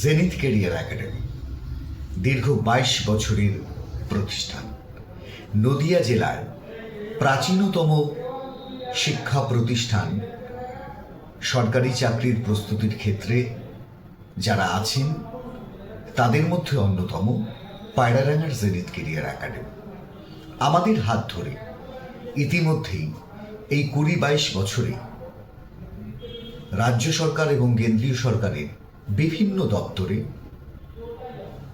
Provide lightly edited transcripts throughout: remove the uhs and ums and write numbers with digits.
Zenith career academy দীর্ঘ 22 বছরের প্রতিষ্ঠান। নদিয়া জেলার প্রাচীনতম শিক্ষা প্রতিষ্ঠান। সরকারি চাকরির প্রস্তুতির ক্ষেত্রে যারা আছেন তাদের মধ্যে অন্যতম পায়রাডাঙ্গার জেনিথ কেরিয়ার একাডেমি। আমাদের হাত ধরে ইতিমধ্যেই এই 20-22 বছরে রাজ্য সরকার এবং কেন্দ্রীয় সরকারের বিভিন্ন দপ্তরে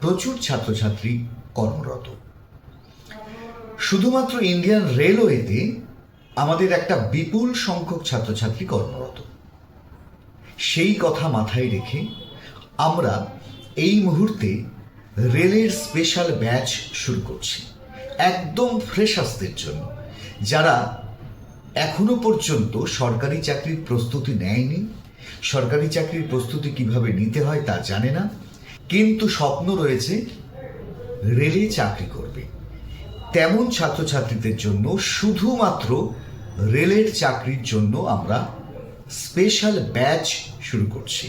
প্রচুর ছাত্রছাত্রী কর্মরত। শুধুমাত্র ইন্ডিয়ান রেলওয়েতে আমাদের একটা বিপুল সংখ্যক ছাত্রছাত্রী কর্মরত। সেই কথা মাথায় রেখে আমরা এই মুহূর্তে রেলের স্পেশাল ব্যাচ শুরু করছি, একদম ফ্রেশার্সদের জন্য, যারা এখনো পর্যন্ত সরকারি চাকরির প্রস্তুতি নেয়নি, সরকারি চাকরির প্রস্তুতি কিভাবে নিতে হয় তা জানে না, কিন্তু স্বপ্ন রয়েছে রেলে চাকরি করবে। তেমন ছাত্রছাত্রীদের জন্য শুধুমাত্র রেলের চাকরির জন্য আমরা স্পেশাল ব্যাচ শুরু করছি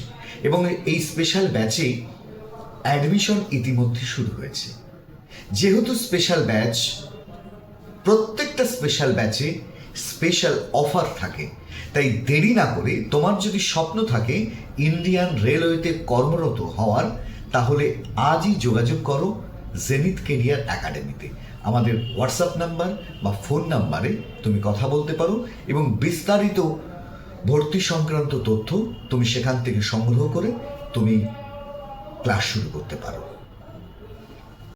এবং এই স্পেশাল ব্যাচে অ্যাডমিশন ইতিমধ্যে শুরু হয়েছে। যেহেতু স্পেশাল ব্যাচ, প্রত্যেকটা স্পেশাল ব্যাচে স্পেশাল অফার থাকে, তাই দেরি না করে তোমার যদি স্বপ্ন থাকে ইন্ডিয়ান রেলওয়েতে কর্মরত হওয়ার, তাহলে আজই যোগাযোগ করো জেনিথ কেরিয়ার একাডেমিতে। আমাদের হোয়াটসঅ্যাপ নাম্বার বা ফোন নাম্বারে তুমি কথা বলতে পারো এবং বিস্তারিত ভর্তি সংক্রান্ত তথ্য তুমি সেখান থেকে সংগ্রহ করে তুমি ক্লাস শুরু করতে পারো।